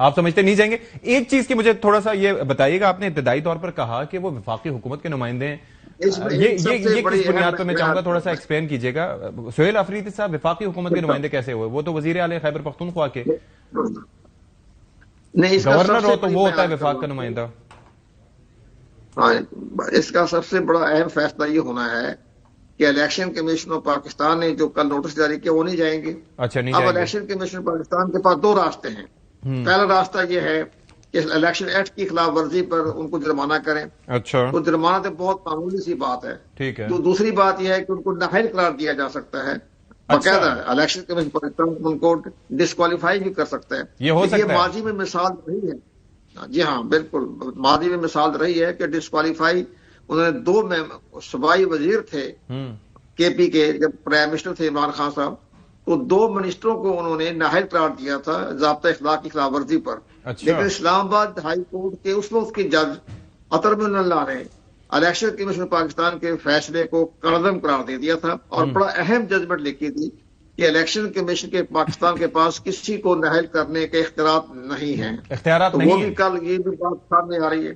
آپ سمجھتے نہیں جائیں گے؟ ایک چیز کی مجھے تھوڑا سا یہ بتائیے گا، آپ نے ابتدائی طور پر کہا کہ وہ وفاقی حکومت کے نمائندے ہیں، یہ کس بنیاد پر؟ میں چاہوں گا تھوڑا سا ایکسپلین کیجیے گا. سہیل آفریدی صاحب وفاقی حکومت کے نمائندے کیسے ہوئے؟ وہ تو وزیر اعلی خیبر پختونخوا کے گورنر ہو تو وہ ہوتا ہے وفاق کا نمائندہ. اس کا سب سے بڑا اہم فیصلہ یہ ہونا ہے کہ الیکشن کمیشن آف پاکستان نے جو کل نوٹس جاری کیا وہ نہیں جائیں گے. اچھا نہیں اب جائیں گے. الیکشن کمیشن پاکستان کے پاس دو راستے ہیں. پہلا راستہ یہ ہے کہ الیکشن ایکٹ کی خلاف ورزی پر ان کو جرمانہ کریں. اچھا تو جرمانہ تو بہت معمولی سی بات ہے. ٹھیک ہے. تو دوسری بات یہ ہے کہ ان کو نااہل قرار دیا جا سکتا ہے. باقاعدہ الیکشن کمیشن پاکستان ان کو ڈسکوالیفائی بھی کر سکتا ہے. یہ ہو سکتا ہے. ماضی میں مثال رہی ہے. جی ہاں بالکل، ماضی میں مثال رہی ہے کہ ڈسکوالیفائی انہوں نے دو صوبائی وزیر تھے کے پی کے، جب پرائم منسٹر تھے عمران خان صاحب، تو دو منسٹروں کو انہوں نے نااہل قرار دیا تھا ضابطہ اخلاق کی خلاف ورزی پر. لیکن اسلام آباد ہائی کورٹ کے اس وقت کے جج عطر بن اللہ نے الیکشن کمیشن پاکستان کے فیصلے کو کڑدم قرار دے دیا تھا اور بڑا اہم ججمنٹ لکھی تھی کہ الیکشن کمیشن کے پاکستان کے پاس کسی کو نااہل کرنے کے اختیارات نہیں ہیں. اختیارات تو نہیں وہ ہیں. بھی کل یہ بھی بات سامنے آ رہی ہے.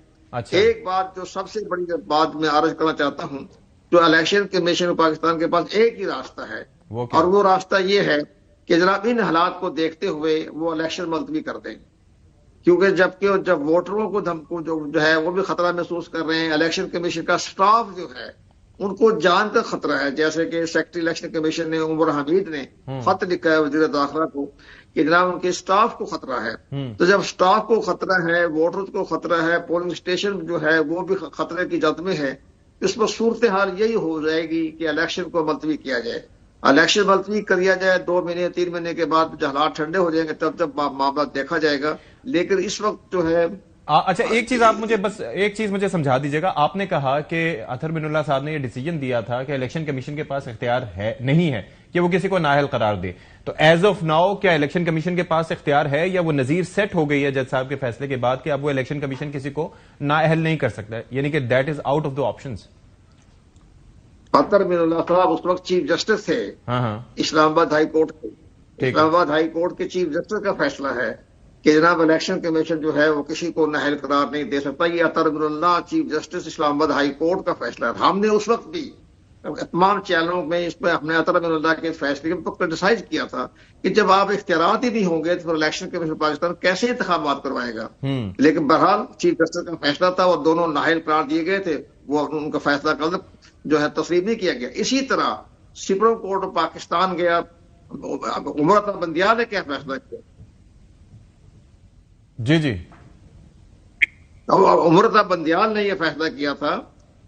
ایک بات جو سب سے بڑی بات میں عرض کرنا چاہتا ہوں، جو الیکشن کمیشن پاکستان کے پاس ایک ہی راستہ ہے، اور وہ راستہ یہ ہے کہ جناب ان حالات کو دیکھتے ہوئے وہ الیکشن ملتوی کر دیں. کیونکہ جب ووٹروں کو جو ہے وہ بھی خطرہ محسوس کر رہے ہیں، الیکشن کمیشن کا سٹاف جو ہے ان کو جان کا خطرہ ہے. جیسے کہ سیکرٹری الیکشن کمیشن نے عمر حمید نے خط لکھا ہے وزیر داخلہ کو کہ جناب ان کے سٹاف کو خطرہ ہے. تو جب سٹاف کو خطرہ ہے، ووٹرز کو خطرہ ہے، پولنگ اسٹیشن جو ہے وہ بھی خطرے کی جد میں ہے، اس پر صورتحال یہی ہو جائے گی کہ الیکشن کو ملتوی کیا جائے. الیکشن ملتوی کیا جائے 2 مہینے 3 مہینے کے بعد جو حالات ٹھنڈے ہو جائیں گے تب معاملہ دیکھا جائے گا. لیکن اس وقت جو ہے اچھا ایک چیز مجھے سمجھا دیجیے گا. آپ نے کہا کہ اطہر بن اللہ صاحب نے یہ ڈیسیجن دیا تھا کہ الیکشن کمیشن کے پاس اختیار نہیں ہے کہ وہ کسی کو نااہل قرار دے. تو ایز آف ناؤ کیا الیکشن کمیشن کے پاس اختیار ہے یا وہ نظیر سیٹ ہو گئی ہے جج صاحب کے فیصلے کے بعد کہ اب وہ الیکشن کمیشن کسی کو نااہل نہیں کر سکتا ہے، یعنی کہ that is out of the options? Athar bin Allah sahab اس وقت چیف جسٹس تھے اسلام آباد ہائی کورٹ کے. اسلام آباد ہائی کورٹ کے چیف جسٹس کا فیصلہ ہے کہ جناب الیکشن کمیشن جو ہے وہ کسی کو نااہل قرار نہیں دے سکتا. یہ اطہر بن اللہ چیف جسٹس اسلام آباد ہائی کورٹ کا فیصلہ ہے. ہم نے اس وقت بھی تمام چینلوں میں اس پہ اپنے اطہر بن اللہ کے فیصلے کو کرٹیسائز کیا تھا کہ جب آپ اختیارات ہی نہیں ہوں گے تو پھر الیکشن کمیشن پاکستان کیسے انتخابات کروائے گا. لیکن بہرحال چیف جسٹس کا فیصلہ تھا اور دونوں نااہل قرار دیے گئے تھے، وہ ان کا فیصلہ کل جو ہے تسلیم نہیں کیا گیا. اسی طرح سپریم کورٹ آف پاکستان گیا، عمر عطا بندیال نے کیا فیصلہ کیا؟ جی عمر عطا بندیال نے یہ فیصلہ کیا تھا.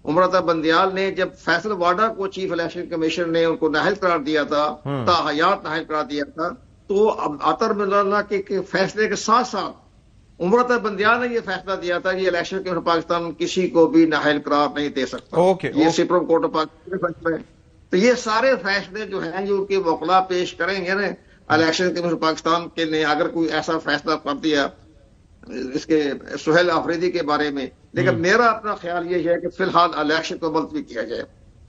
عمر عطا بندیال نے جب فیصل واڈا کو چیف الیکشن کمیشن نے ان کو نااہل قرار دیا تھا، تاحیات نااہل قرار دیا تھا، تو اطہر بن اللہ کے فیصلے کے ساتھ ساتھ عمر عطا بندیال نے یہ فیصلہ دیا تھا کہ الیکشن کمیشن پاکستان کسی کو بھی نااہل قرار نہیں دے سکتا. یہ سپریم کورٹ آف پاکستان کا فیصلہ ہے. تو یہ سارے فیصلے جو ہیں جو کہ وکلا پیش کریں گے نا الیکشن کمیشن پاکستان کے نے اگر کوئی ایسا فیصلہ کر دیا اس کے سہیل آفریدی کے بارے میں. لیکن میرا اپنا خیال یہ ہے کہ فی الحال الیکشن کو ملتوی کیا جائے.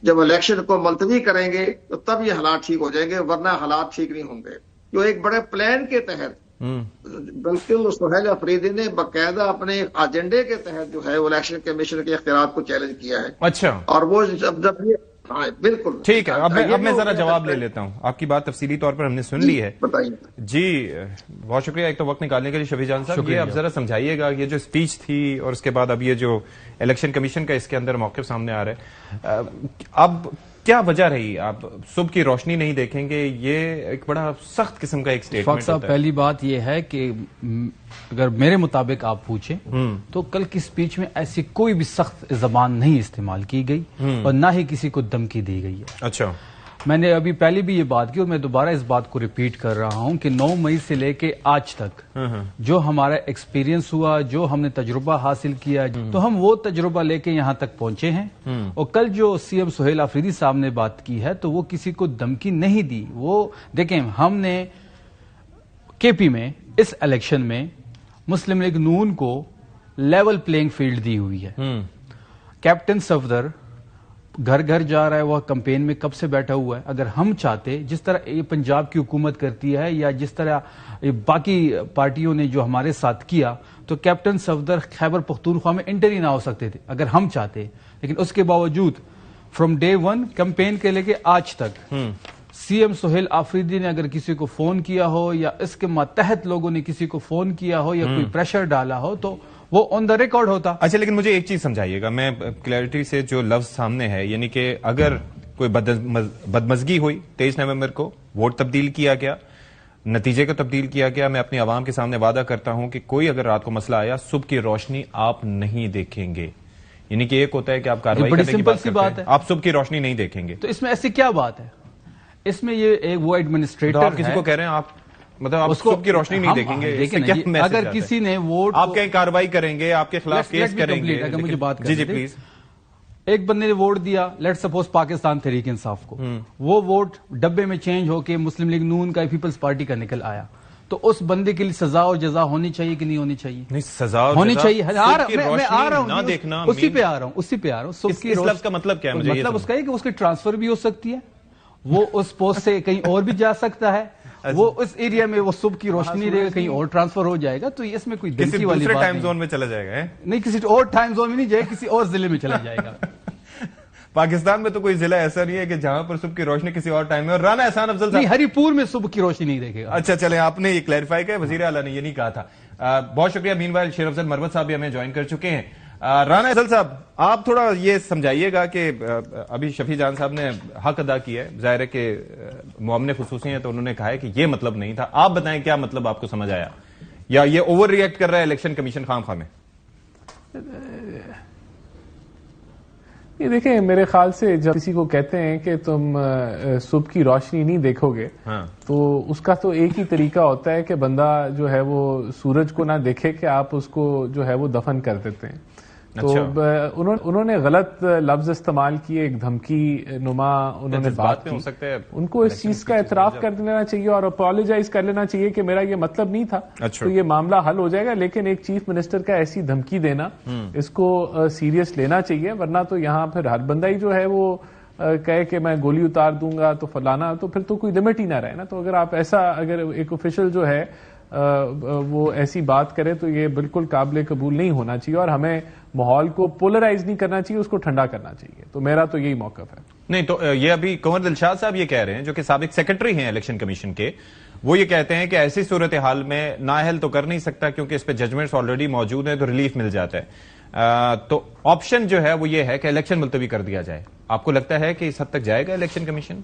جب الیکشن کو ملتوی کریں گے تو تب یہ حالات ٹھیک ہو جائیں گے، ورنہ حالات ٹھیک نہیں ہوں گے. جو ایک بڑے پلان کے تحت بلکہ سہیل آفریدی نے باقاعدہ اپنے ایجنڈے کے تحت جو ہے وہ الیکشن کمیشن کے اختیارات کو چیلنج کیا ہے. اچھا، اور وہ جب بالکل ٹھیک ہے. اب میں ذرا جواب لے لیتا ہوں. آپ کی بات تفصیلی طور پر ہم نے سن لی ہے. جی بہت شکریہ ایک تو وقت نکالنے کے لیے شفیع جان صاحب. یہ اب ذرا سمجھائیے گا یہ جو اسپیچ تھی اور اس کے بعد اب یہ جو الیکشن کمیشن کا اس کے اندر موقف سامنے آ رہا ہے، اب کیا وجہ رہی؟ آپ صبح کی روشنی نہیں دیکھیں گے، یہ ایک بڑا سخت قسم کا ایک اسٹیٹمنٹ صاحب. پہلی بات یہ ہے کہ اگر میرے مطابق آپ پوچھیں تو کل کی سپیچ میں ایسی کوئی بھی سخت زبان نہیں استعمال کی گئی اور نہ ہی کسی کو دھمکی دی گئی ہے. اچھا، میں نے ابھی پہلے بھی یہ بات کی اور میں دوبارہ اس بات کو ریپیٹ کر رہا ہوں کہ 9 مئی سے لے کے آج تک جو ہمارا ایکسپیرینس ہوا، جو ہم نے تجربہ حاصل کیا، تو ہم وہ تجربہ لے کے یہاں تک پہنچے ہیں. اور کل جو سی ایم سہیل آفریدی صاحب نے بات کی ہے تو وہ کسی کو دھمکی نہیں دی. وہ دیکھیں ہم نے کے پی میں اس الیکشن میں مسلم لیگ نون کو لیول پلینگ فیلڈ دی ہوئی ہے. کیپٹن صفدر گھر گھر جا رہا ہے, وہ کمپین میں کب سے بیٹھا ہوا ہے. اگر ہم چاہتے, جس طرح یہ پنجاب کی حکومت کرتی ہے یا جس طرح باقی پارٹیوں نے جو ہمارے ساتھ کیا, تو کیپٹن صفدر خیبر پختونخوا میں انٹر ہی نہ ہو سکتے تھے اگر ہم چاہتے. لیکن اس کے باوجود فرام ڈے ون کمپین کے لے کے آج تک سی ایم سہیل آفریدی نے اگر کسی کو فون کیا ہو یا اس کے ماتحت لوگوں نے کسی کو فون کیا ہو یا کوئی پریشر ڈالا ہو تو وہ آن دا ریکارڈ ہوتا. اچھا, لیکن مجھے ایک چیز سمجھائیے گا, میں کلیئرٹی سے جو لفظ سامنے ہے, یعنی کہ اگر کوئی بدمزگی ہوئی 23 نومبر کو, ووٹ تبدیل کیا گیا, نتیجے کو تبدیل کیا گیا, میں اپنی عوام کے سامنے وعدہ کرتا ہوں کہ کوئی اگر رات کو مسئلہ آیا, صبح کی روشنی آپ نہیں دیکھیں گے. یعنی کہ ایک ہوتا ہے کہ آپ کارروائی کرنے کی بات کرتے ہیں, آپ صبح کی روشنی نہیں دیکھیں گے. تو اس میں ایسی کیا بات ہے؟ اس میں یہ ایک وہ ایڈمنسٹریٹر آپ کسی کو کہہ رہے ہیں, آپ مطلب آپ صبح کی روشنی نہیں دیکھیں گے. اگر کسی نے ووٹ, آپ کہیں کارروائی کریں گے, آپ کے خلاف کیس کریں گے. اگر مجھے بات جی پلیز. ایک بندے نے ووٹ دیا, لیٹ سپوز پاکستان تحریک انصاف کو, وہ ووٹ ڈبے میں چینج ہو کے مسلم لیگ نون کا پیپلز پارٹی کا نکل آیا, تو اس بندے کے لیے سزا اور جزا ہونی چاہیے کہ نہیں ہونی چاہیے؟ نہیں, سزا ہونی چاہیے. میں آ رہا ہوں, اسی پہ آ رہا ہوں. اس لفظ کا مطلب کیا ہے؟ مطلب اس کا ہے کہ اس کی ٹرانسفر بھی ہو سکتی ہے, وہ اس پوسٹ سے کہیں اور بھی جا سکتا ہے, وہ اس ایریا میں وہ صبح کی روشنی رہے گا, کہیں اور ٹرانسفر ہو جائے گا. تو اس میں کوئی دلچسپی والی بات نہیں. ٹائم زون میں چلا جائے گا نہیں, کسی اور ٹائم زون میں نہیں جائے, کسی اور ضلع میں چلا جائے گا. پاکستان میں تو کوئی ضلع ایسا نہیں ہے کہ جہاں پر صبح کی روشنی کسی اور ٹائم میں. اور رانا احسان افضل صاحب, ہری پور میں صبح کی روشنی نہیں دیکھے گا. اچھا چلیں, آپ نے یہ کلیریفائی کیا, وزیر اعلیٰ نے یہ نہیں کہا تھا. بہت شکریہ. مین وائل شیر افضل مروت صاحب بھی ہمیں جوائن کر چکے ہیں. رانا افضل صاحب, آپ تھوڑا یہ سمجھائیے گا کہ ابھی شفیع جان صاحب نے حق ادا کیا ہے, ظاہر ہے کہ معاملے خصوصی ہیں تو انہوں نے کہا ہے کہ یہ مطلب نہیں تھا. آپ بتائیں کیا مطلب آپ کو سمجھ آیا, یا یہ اوور ریئیکٹ کر رہا ہے الیکشن کمیشن خام خواہ میں؟ یہ دیکھیں, میرے خیال سے جب کسی کو کہتے ہیں کہ تم صبح کی روشنی نہیں دیکھو گے, تو اس کا تو ایک ہی طریقہ ہوتا ہے کہ بندہ جو ہے وہ سورج کو نہ دیکھے کہ آپ اس کو جو ہے وہ دفن کر دیتے ہیں. تو انہوں نے غلط لفظ استعمال کیے, ایک دھمکی نما انہوں نے بات کی. ان کو اس چیز کا اعتراف کر لینا چاہیے اور اپالوجائز کر لینا چاہیے کہ میرا یہ مطلب نہیں تھا, تو یہ معاملہ حل ہو جائے گا. لیکن ایک چیف منسٹر کا ایسی دھمکی دینا, اس کو سیریس لینا چاہیے, ورنہ تو یہاں پھر ہر بندہ ہی جو ہے وہ کہے کہ میں گولی اتار دوں گا تو فلانا, تو پھر تو کوئی لمٹ ہی نہ رہے نا. تو اگر آپ ایسا, اگر ایک آفیشل جو ہے وہ ایسی بات کرے تو یہ بالکل قابل قبول نہیں ہونا چاہیے, اور ہمیں ماحول کو پولرائز نہیں کرنا چاہیے, اس کو ٹھنڈا کرنا چاہیے. تو میرا تو یہی موقف ہے. نہیں تو یہ ابھی کنور دلشاد صاحب یہ کہہ رہے ہیں, جو کہ سابق سیکرٹری ہیں الیکشن کمیشن کے, وہ یہ کہتے ہیں کہ ایسی صورتحال میں نااہل تو کر نہیں سکتا کیونکہ اس پہ ججمنٹس آلریڈی موجود ہیں تو ریلیف مل جاتا ہے. تو آپشن جو ہے وہ یہ ہے کہ الیکشن ملتوی کر دیا جائے. آپ کو لگتا ہے کہ اس حد تک جائے گا الیکشن کمیشن؟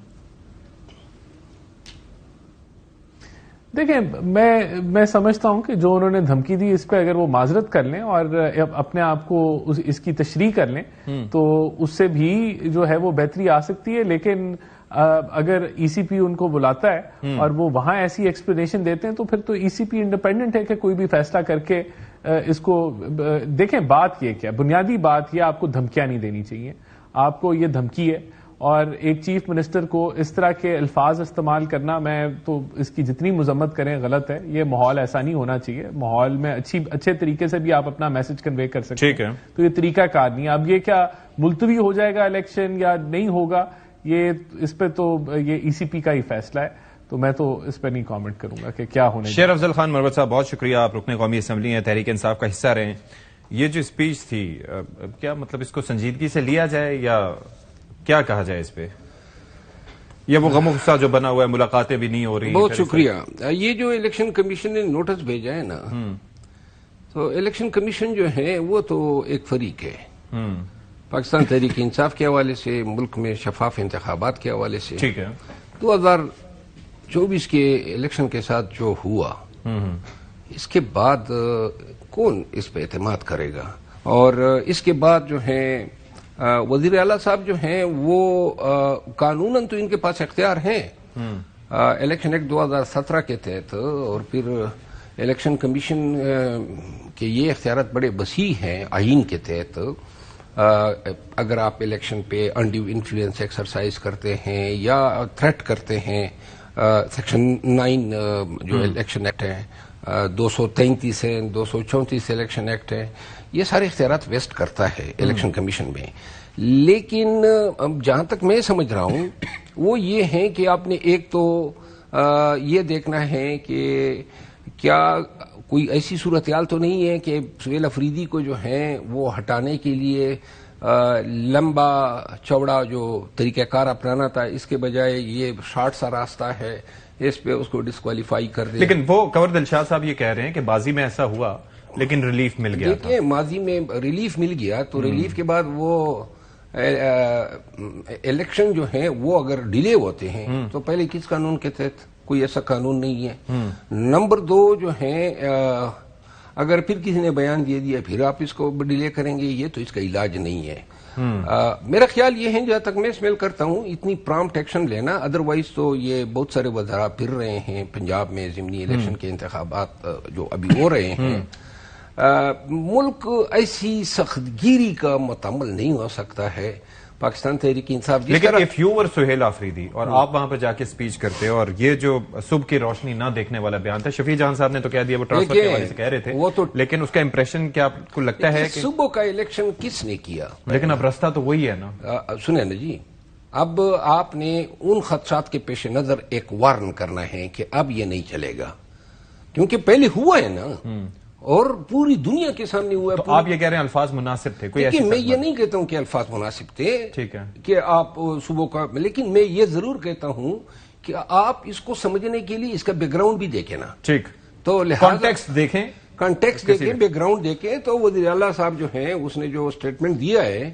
دیکھیں, میں سمجھتا ہوں کہ جو انہوں نے دھمکی دی اس پہ اگر وہ معذرت کر لیں اور اپنے آپ کو اس کی تشریح کر لیں تو اس سے بھی جو ہے وہ بہتری آ سکتی ہے. لیکن اگر ای سی پی ان کو بلاتا ہے اور وہ وہاں ایسی ایکسپلینیشن دیتے ہیں تو پھر تو ای سی پی انڈیپینڈنٹ ہے کہ کوئی بھی فیصلہ کر کے اس کو دیکھیں. بات یہ کیا, بنیادی بات یہ, آپ کو دھمکیاں نہیں دینی چاہیے. آپ کو یہ دھمکی ہے, اور ایک چیف منسٹر کو اس طرح کے الفاظ استعمال کرنا, میں تو اس کی جتنی مذمت کریں غلط ہے. یہ ماحول ایسا نہیں ہونا چاہیے. ماحول میں اچھے طریقے سے بھی آپ اپنا میسج کنوے کر سکتے ہیں, تو یہ طریقہ کار نہیں. اب یہ کیا ملتوی ہو جائے گا الیکشن یا نہیں ہوگا, یہ اس پہ تو یہ ای سی پی کا ہی فیصلہ ہے. تو میں تو اس پہ نہیں کامنٹ کروں گا کہ کیا ہونے. شیر افضل خان مروت صاحب, بہت شکریہ, آپ رکن قومی اسمبلی ہیں, تحریک انصاف کا حصہ رہے ہیں. یہ جو اسپیچ تھی, کیا مطلب اس کو سنجیدگی سے لیا جائے یا کیا کہا جائے اس پہ؟ یہ وہ غم و غصہ جو بنا ہوا ہے, ملاقاتیں بھی نہیں ہو رہی. بہت شکریہ. یہ جو الیکشن کمیشن نے نوٹس بھیجا ہے نا, تو الیکشن کمیشن جو ہے وہ تو ایک فریق ہے. پاکستان تحریک انصاف کے حوالے سے, ملک میں شفاف انتخابات کے حوالے سے, ٹھیک ہے, 2024 کے الیکشن کے ساتھ جو ہوا, اس کے بعد کون اس پہ اعتماد کرے گا؟ اور اس کے بعد جو ہے وزیر اعلیٰ صاحب جو ہیں وہ قانوناً تو ان کے پاس اختیار ہیں الیکشن ایکٹ 2017 کے تحت, اور پھر الیکشن کمیشن کے یہ اختیارات بڑے وسیع ہیں آئین کے تحت. اگر آپ الیکشن پہ انڈیو انفلوئنس ایکسرسائز کرتے ہیں یا تھریٹ کرتے ہیں, سیکشن 9 جو الیکشن ایکٹ ہے, 233 ہے, 234 الیکشن ایکٹ ہے, یہ سارے اختیارات ویسٹ کرتا ہے الیکشن کمیشن میں. لیکن جہاں تک میں سمجھ رہا ہوں وہ یہ ہے کہ آپ نے ایک تو یہ دیکھنا ہے کہ کیا کوئی ایسی صورتحال تو نہیں ہے کہ سہیل افریدی کو جو ہے وہ ہٹانے کے لیے لمبا چوڑا جو طریقہ کار اپنانا تھا، اس کے بجائے یہ شارٹ سا راستہ ہے، اس پہ اس کو ڈسکوالیفائی کر دیں. لیکن وہ کنور دلشاد صاحب یہ کہہ رہے ہیں کہ بازی میں ایسا ہوا لیکن ریلیف مل گیا تھا. دیکھیں ماضی میں ریلیف مل گیا تو ریلیف کے بعد وہ الیکشن جو ہیں وہ اگر ڈیلے ہوتے ہیں تو پہلے کس قانون کے تحت؟ کوئی ایسا قانون نہیں ہے. نمبر 2 جو ہیں اگر پھر کسی نے بیان دے دیا پھر آپ اس کو ڈیلے کریں گے، یہ تو اس کا علاج نہیں ہے. میرا خیال یہ ہے جہاں تک میں اسمیل کرتا ہوں اتنی پرامپٹ ایکشن لینا، ادروائز تو یہ بہت سارے وزراء پھر رہے ہیں پنجاب میں ضمنی الیکشن کے انتخابات جو ابھی ہو رہے ہیں. ملک ایسی سخت گیری کا متعمل نہیں ہو سکتا ہے. پاکستان تحریک انصاف لیکن if you were Sohail Afridi اور آپ وہاں پہ جا کے سپیچ کرتے اور یہ جو صبح کی روشنی نہ دیکھنے والا بیان تھا، شفیع جہاں صاحب نے تو کہہ دیا وہ ٹرانسفر کے حوالے سے کہہ رہے تھے، لیکن اس کا امپریشن کیا آپ کو لگتا ہے کہ صبح کا الیکشن کس نے کیا؟ لیکن اب راستہ تو وہی ہے نا. سنیں نا جی، اب آپ نے ان خدشات کے پیش نظر ایک وارن کرنا ہے کہ اب یہ نہیں چلے گا، کیونکہ پہلے ہوا ہے نا اور پوری دنیا کے سامنے ہوا ہے. تو آپ یہ کہہ رہے ہیں الفاظ مناسب تھے؟ کوئی ایسی میں یہ نہیں کہتا ہوں کہ الفاظ مناسب تھے، ٹھیک ہے، کہ آپ صبح کا، لیکن میں یہ ضرور کہتا ہوں کہ آپ اس کو سمجھنے کے لیے اس کا بیک گراؤنڈ بھی دیکھیں نا. ٹھیک، تو کانٹیکسٹ دیکھیں، کانٹیکسٹ دیکھیں، بیک گراؤنڈ دیکھیں. تو وزیر اعلیٰ صاحب جو ہیں اس نے جو اسٹیٹمنٹ دیا ہے،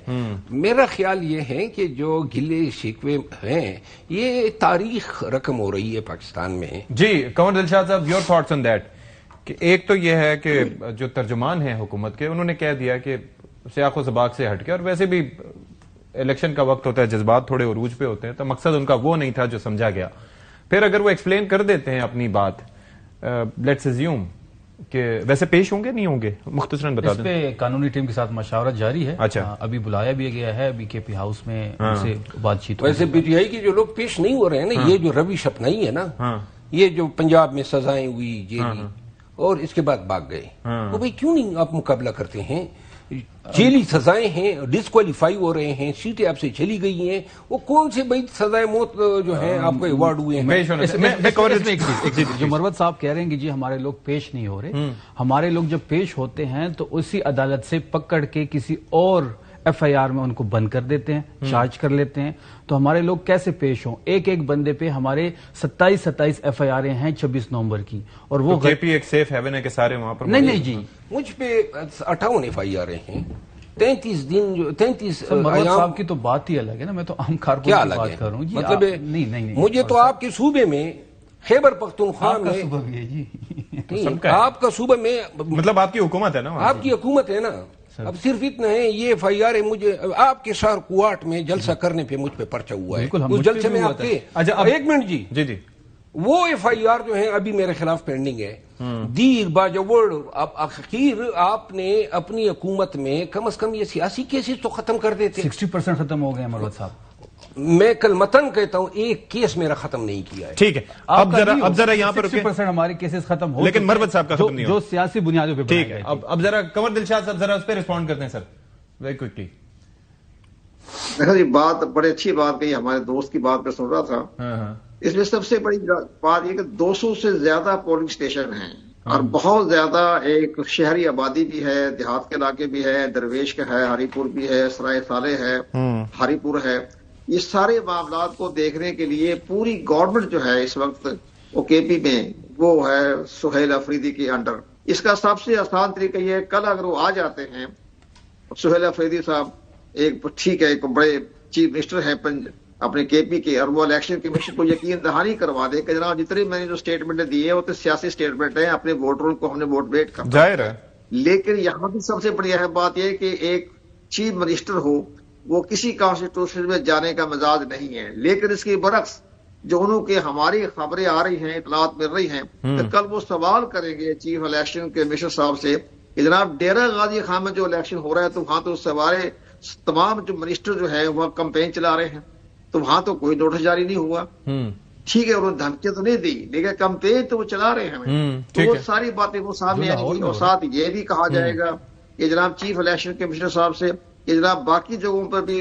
میرا خیال یہ ہے کہ جو گلے شکوے ہیں یہ تاریخ رقم ہو رہی ہے پاکستان میں. جی کنور دلشاد صاحب، یور تھاٹس آن دیٹ؟ کہ ایک تو یہ ہے کہ جو ترجمان ہیں حکومت کے، انہوں نے کہہ دیا کہ سیاق و سباق سے ہٹ کے، اور ویسے بھی الیکشن کا وقت ہوتا ہے، جذبات تھوڑے عروج پہ ہوتے ہیں، تو مقصد ان کا وہ نہیں تھا جو سمجھا گیا. پھر اگر وہ ایکسپلین کر دیتے ہیں اپنی بات، لیٹس اسیوم کہ ویسے پیش ہوں گے نہیں ہوں گے، مختصراً بتا دیں. اس پہ قانونی ٹیم کے ساتھ مشاورت جاری ہے. اچھا، ابھی بلایا بھی گیا ہے بی کے پی ہاؤس میں، ان سے بات چیت. ویسے پی ٹی آئی کے جو لوگ پیش نہیں ہو رہے ہیں نا، یہ جو روش اپنائی ہے نا، یہ جو پنجاب میں سزائیں ہوئی جیلی اور اس کے بعد بھاگ گئے، تو بھائی کیوں نہیں آپ مقابلہ کرتے ہیں؟ جیلی سزائیں ہیں، ڈسکوالیفائی ہو رہے ہیں، سیٹیں آپ سے چلی گئی ہیں، وہ کون سے بھائی سزائے موت جو ہیں آپ کو ایوارڈ ہوئے ہیں؟ جو مروت صاحب کہہ رہے ہیں کہ جی ہمارے لوگ پیش نہیں ہو رہے، ہمارے لوگ جب پیش ہوتے ہیں تو اسی عدالت سے پکڑ کے کسی اور ایف آئی آر میں ان کو بند کر دیتے ہیں، چارج کر لیتے ہیں. تو ہمارے لوگ کیسے پیش ہوں؟ ایک بندے پہ ہمارے 27 ایف آئی آریں ہیں 26 نومبر کی، اور وہ کے پی ایک سیف ہیون ہے کہ سارے وہاں پر نہیں جی، مجھ پہ 58 ایف آئی آریں ہیں، 33 دن جو 33 مروت صاحب کی تو بات ہی الگ ہے نا، میں تو عام کارکن کی بات کر رہا ہوں. مطلب نہیں مجھے تو آپ کے صوبے میں خیبر پختونخوا میں، آپ کا صوبہ میں مطلب آپ کی حکومت ہے نا، آپ کی حکومت ہے نا. اب صرف اتنا ہے، یہ ایف آئی آر مجھے آپ کے سار کوارٹ میں جلسہ کرنے پہ مجھ پہ پرچہ ہوا ہے، اس جلسے میں آپ کے. ایک منٹ جی، وہ ایف آئی آر جو ہے ابھی میرے خلاف پینڈنگ ہے. دیر باجوڑ اب اخیر آپ نے اپنی حکومت میں کم از کم یہ سیاسی کیسز تو ختم کر دیتے. 60% ختم ہو گئے ہیں مروت صاحب. میں کل متن کہتا ہوں ایک کیس میرا ختم نہیں کیا ہے. ٹھیک ہے، اب ذرا یہاں پر 60% ہمارے کیسز ختم ہو، لیکن مروت صاحب کا ختم نہیں ہوا جو سیاسی بنیادوں پہ. ٹھیک ہے، اب ذرا کنور دلشاد صاحب ذرا اس پہ رسپونڈ کرتے ہیں سر، ویری کوئکلی. دیکھو جی، بات بڑی اچھی بات کہی، ہمارے دوست کی بات پہ سن رہا تھا. اس میں سب سے بڑی بات یہ کہ 200 سے زیادہ پولنگ اسٹیشن ہیں اور بہت زیادہ ایک شہری آبادی بھی ہے، دیہات کے علاقے بھی ہے، درویش کا ہے، ہری پور بھی ہے، سرائے سالے ہے، ہری پور ہے. یہ سارے معاملات کو دیکھنے کے لیے پوری گورنمنٹ جو ہے اس وقت وہ کے پی میں وہ ہے سہیل افریدی کے انڈر. اس کا سب سے آسان طریقہ یہ ہے، کل اگر وہ آ جاتے ہیں سہیل افریدی صاحب، ایک ٹھیک ہے ایک بڑے چیف منسٹر ہیں اپنے کے پی کے، اور وہ الیکشن کمیشن کو یقین دہانی کروا دے کہ جناب جتنے میں نے جو اسٹیٹمنٹ دی ہے وہ تو سیاسی اسٹیٹمنٹ ہیں، اپنے ووٹروں کو ہم نے ووٹ بیٹ کرنا ظاہر ہے. لیکن یہاں بھی سب سے بڑی اہم بات یہ کہ ایک چیف منسٹر ہو وہ کسی کانسٹیٹیوشن میں جانے کا مزاج نہیں ہے. لیکن اس کے برعکس جو انہوں کے ہماری خبریں آ رہی ہیں، اطلاعات مل رہی ہیں کہ کل وہ سوال کریں گے چیف الیکشن کمیشنر صاحب سے کہ جناب ڈیرہ غازی خان میں جو الیکشن ہو رہا ہے تو وہاں تو سوارے تمام جو منسٹر جو ہیں وہ کمپین چلا رہے ہیں، تو وہاں تو کوئی نوٹس جاری نہیں ہوا. ٹھیک ہے، انہوں نے دھمکیاں تو نہیں دی لیکن کمپین تو وہ چلا رہے ہیں. تو وہ ساری باتیں وہ سامنے آئیں گی، اور ساتھ یہ بھی کہا جائے گا کہ جناب چیف الیکشن کمشنر صاحب سے کہ جناب باقی جگہوں پر بھی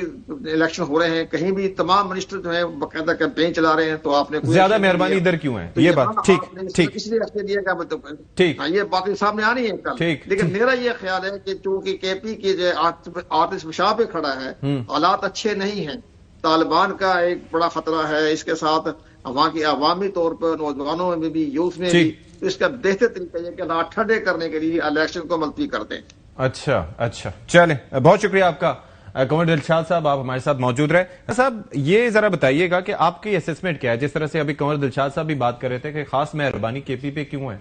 الیکشن ہو رہے ہیں، کہیں بھی تمام منسٹر جو ہیں باقاعدہ کیمپین چلا رہے ہیں، تو آپ نے زیادہ مہربانی ادھر کیوں ہے یہ بات؟ ٹھیک اس لیے ایسے دیا کہ ٹھیک، یہ بات سامنے آنی ہے کل. لیکن میرا یہ خیال ہے کہ چونکہ کے پی کی جو آتش فشاں پہ کھڑا ہے، حالات اچھے نہیں ہیں، طالبان کا ایک بڑا خطرہ ہے، اس کے ساتھ وہاں کی عوامی طور پر نوجوانوں میں بھی، یوتھ میں بھی، اس کا بہتر طریقہ یہ کہ حالات ٹھنڈے کرنے کے لیے الیکشن کو ملتوی کر دیں. اچھا چلیں، بہت شکریہ آپ کا کنور دلشاد صاحب، آپ ہمارے ساتھ موجود رہے. صاحب یہ ذرا بتائیے گا کہ آپ کی اسیسمنٹ کیا ہے، جس طرح سے ابھی کنور دلشاد صاحب بھی بات کر رہے تھے کہ خاص مہربانی کے پی پہ کیوں ہے؟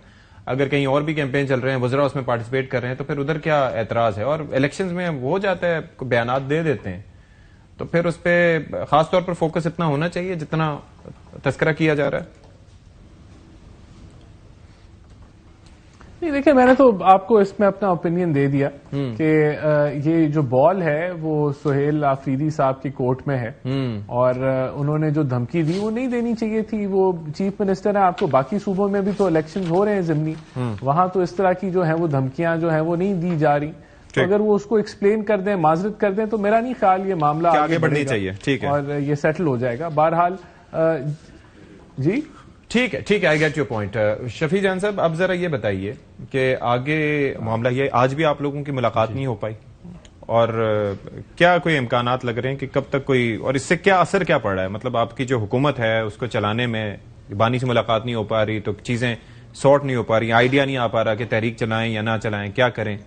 اگر کہیں اور بھی کیمپین چل رہے ہیں، وزراء اس میں پارٹیسپیٹ کر رہے ہیں، تو پھر ادھر کیا اعتراض ہے؟ اور الیکشنز میں ہو جاتا ہے، بیانات دے دیتے ہیں، تو پھر اس پہ خاص طور پر فوکس اتنا ہونا چاہیے جتنا تذکرہ کیا جا رہا ہے؟ نہیں دیکھیں، میں نے تو آپ کو اس میں اپنا اوپینین دے دیا کہ یہ جو بال ہے وہ سہیل آفریدی صاحب کی کورٹ میں ہے، اور انہوں نے جو دھمکی دی وہ نہیں دینی چاہیے تھی. وہ چیف منسٹر ہیں، آپ کو باقی صوبوں میں بھی تو الیکشن ہو رہے ہیں ضمنی، وہاں تو اس طرح کی جو ہے وہ دھمکیاں جو ہیں وہ نہیں دی جا رہی. تو اگر وہ اس کو ایکسپلین کر دیں، معذرت کر دیں، تو میرا نہیں خیال یہ معاملہ آگے بڑھنی چاہیے. ٹھیک ہے، اور یہ سیٹل ہو جائے گا. بہرحال جی ٹھیک ہے، آئی گیٹ یور پوائنٹ. شفیع جان صاحب، اب ذرا یہ بتائیے کہ آگے معاملہ یہ، آج بھی آپ لوگوں کی ملاقات نہیں ہو پائی، اور کیا کوئی امکانات لگ رہے ہیں کہ کب تک کوئی، اور اس سے کیا اثر کیا پڑ رہا ہے؟ مطلب آپ کی جو حکومت ہے اس کو چلانے میں بانی سے ملاقات نہیں ہو پا رہی، تو چیزیں سارٹ نہیں ہو پا رہی، آئیڈیا نہیں آ پا رہا کہ تحریک چلائیں یا نہ چلائیں، کیا کریں،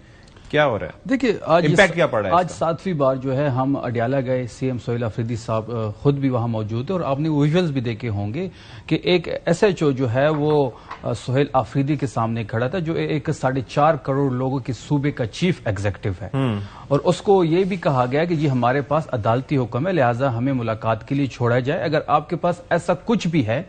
کیا ہو رہا ہے؟ دیکھیے امپیکٹ کیا پڑ رہا ہے؟ آج 7ویں بار جو ہے ہم اڈیالہ گئے، سی ایم سہیل آفریدی صاحب خود بھی وہاں موجود تھے، اور آپ نے ویژولز بھی دیکھے ہوں گے کہ ایک ایس ایچ او جو ہے وہ سہیل آفریدی کے سامنے کھڑا تھا، جو ایک 4.5 کروڑ لوگوں کے صوبے کا چیف ایگزیکٹو ہے، اور اس کو یہ بھی کہا گیا کہ جی ہمارے پاس عدالتی حکم ہے، لہٰذا ہمیں ملاقات کے لیے چھوڑا جائے، اگر آپ کے پاس ایسا کچھ بھی ہے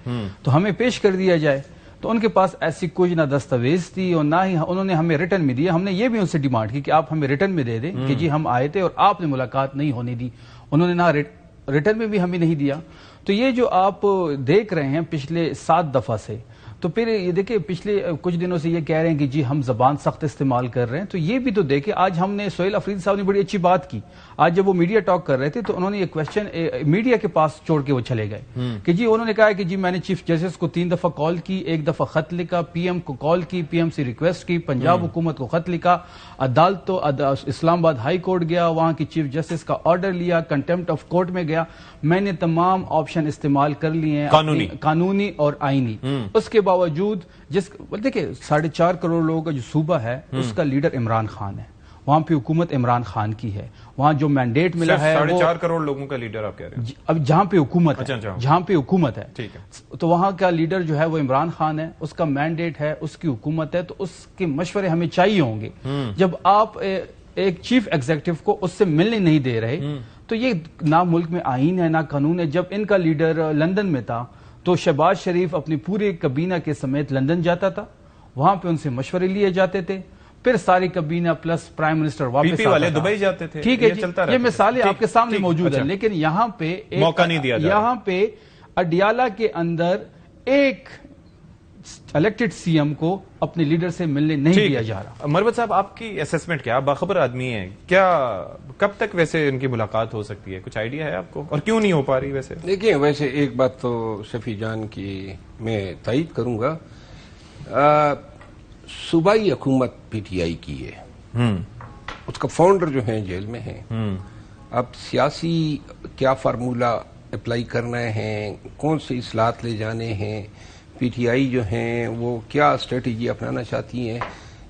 تو ہمیں پیش کر دیا جائے. تو ان کے پاس ایسی کچھ نہ دستاویز تھی اور نہ ہی انہوں نے ہمیں ریٹن میں دیا. ہم نے یہ بھی ان سے ڈیمانڈ کی کہ آپ ہمیں ریٹن میں دے دیں کہ جی ہم آئے تھے اور آپ نے ملاقات نہیں ہونے دی. انہوں نے نہ ریٹن میں بھی ہمیں نہیں دیا. تو یہ جو آپ دیکھ رہے ہیں پچھلے 7 دفعہ سے، تو پھر یہ دیکھیں پچھلے کچھ دنوں سے یہ کہہ رہے ہیں کہ جی ہم زبان سخت استعمال کر رہے ہیں. تو یہ بھی تو دیکھیں، آج ہم نے سہیل آفریدی صاحب نے بڑی اچھی بات کی. آج جب وہ میڈیا ٹاک کر رہے تھے تو انہوں نے یہ کوشچن میڈیا کے پاس چھوڑ کے وہ چلے گئے کہ جی انہوں نے کہا کہ جی میں نے چیف جسٹس کو 3 دفعہ کال کی، 1 دفعہ خط لکھا، پی ایم کو کال کی، پی ایم سے ریکویسٹ کی، پنجاب حکومت کو خط لکھا، عدالت تو اسلام آباد ہائی کورٹ گیا، وہاں کی چیف جسٹس کا آرڈر لیا، کنٹمپٹ آف کورٹ میں گیا. میں نے تمام آپشن استعمال کر لیے ہیں، قانونی اور آئینی. اس کے باوجود دیکھیں 4.5 کروڑ لوگوں کا جو صوبہ ہے اس کا لیڈر عمران خان ہے، وہاں پہ حکومت عمران خان کی ہے، وہاں جو مینڈیٹ ملا ہے 4.5 کروڑ لوگوں کا لیڈر آپ کہہ رہے ہیں؟ اب جہاں پہ حکومت ہے تو وہاں کا لیڈر جو ہے وہ عمران خان ہے، اس کا مینڈیٹ ہے، اس کی حکومت ہے، تو اس کے مشورے ہمیں چاہیے ہوں گے. جب آپ ایک چیف ایگزیکٹو کو اس سے ملنے نہیں دے رہے تو یہ نہ ملک میں آئین ہے نہ قانون ہے. جب ان کا لیڈر لندن میں تھا تو شہباز شریف اپنی پورے کابینہ کے سمیت لندن جاتا تھا، وہاں پہ ان سے مشورے لیے جاتے تھے، پھر ساری کابینہ پلس پرائم منسٹر واپس والے دبئی جاتے تھے. ٹھیک ہے جی، یہ مثالیں آپ کے سامنے موجود ہیں. لیکن یہاں پہ موقع نہیں دیا، یہاں پہ اڈیالہ کے اندر ایک الیکٹڈ سی ایم کو اپنے لیڈر سے ملنے نہیں دیا جا رہا. مروت صاحب، آپ کی اسیسمنٹ کیا؟ باخبر آدمی ہیں، کیا کب تک ویسے ان کی ملاقات ہو سکتی ہے؟ کچھ آئیڈیا ہے آپ کو، اور کیوں نہیں ہو پا رہی؟ ویسے دیکھیں، ویسے ایک بات تو شفیع جان کی میں تائید کروں گا، صوبائی حکومت پی ٹی آئی کی ہے، اس کا فاؤنڈر جو ہیں جیل میں ہیں. اب سیاسی کیا فارمولہ اپلائی کرنا ہے، کون سے اصلاحات لے جانے ہیں، پی ٹی آئی جو ہیں وہ کیا اسٹریٹجی اپنانا چاہتی ہیں،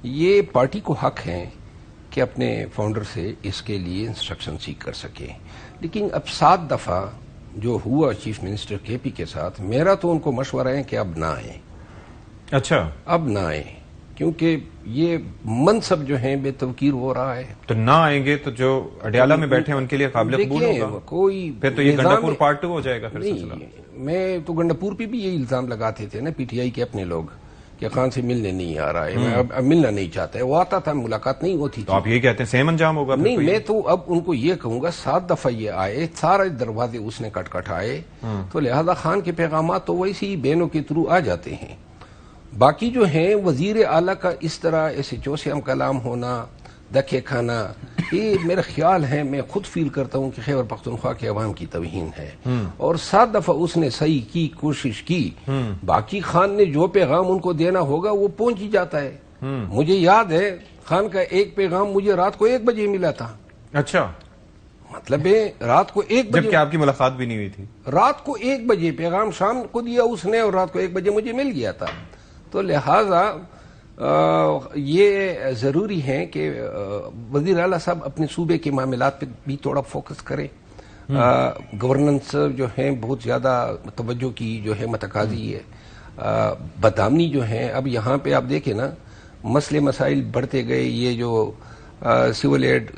یہ پارٹی کو حق ہے کہ اپنے فاؤنڈر سے اس کے لیے انسٹرکشن سیک کر سکے. لیکن اب 7 دفعہ جو ہوا چیف منسٹر کے پی کے ساتھ، میرا تو ان کو مشورہ ہے کہ اب نہ آئیں. اچھا، اب نہ آئیں، کیونکہ یہ منصب جو ہیں بے توقیر ہو رہا ہے. تو نہ آئیں گے تو جو اڈیالہ میں بیٹھے ہیں ان کے لیے قابل قبول ہوگا؟ کوئی پھر تو یہ گنڈاپور پارٹ 2 ہو جائے گا. پھر نہیں، میں تو گنڈاپور پہ بھی یہی الزام لگاتے تھے نا پی ٹی آئی کے اپنے لوگ کہ خان سے ملنے نہیں آ رہا ہے، میں اب ملنا نہیں چاہتا ہے. وہ آتا تھا، ملاقات نہیں ہوتی تھی. تو آپ یہ کہتے ہیں سیم انجام ہوگا؟ نہیں، میں تو اب ان کو یہ کہوں گا 7 دفعہ یہ آئے، سارے دروازے اس نے کٹ آئے، تو لہذا خان کے پیغامات تو ویسے ہی بہنوں کے تھرو آ جاتے ہیں. باقی جو ہیں وزیر اعلیٰ کا اس طرح ایسے چو سے ہم کلام ہونا، دھکے کھانا، یہ میرا خیال ہے، میں خود فیل کرتا ہوں کہ خیبر پختونخوا کے عوام کی توہین ہے، اور 7 دفعہ اس نے صحیح کی کوشش کی، باقی خان نے جو پیغام ان کو دینا ہوگا وہ پہنچ ہی جاتا ہے۔ مجھے یاد ہے خان کا ایک پیغام مجھے رات کو 1 بجے ملا تھا۔ اچھا، مطلب ہے رات کو 1 بجے، جبکہ آپ کی ملاقات بھی نہیں ہوئی تھی۔ رات کو 1 بجے پیغام شام کو دیا اس نے، اور رات کو 1 بجے مجھے مل گیا تھا۔ تو لہذا یہ ضروری ہے کہ وزیر اعلیٰ صاحب اپنے صوبے کے معاملات پہ بھی تھوڑا فوکس کریں۔ گورننس جو ہے بہت زیادہ توجہ کی جو ہے متقاضی ہے۔ بدامنی جو ہے، اب یہاں پہ آپ دیکھیں نا، مسئلے مسائل بڑھتے گئے۔ یہ جو سول ایڈ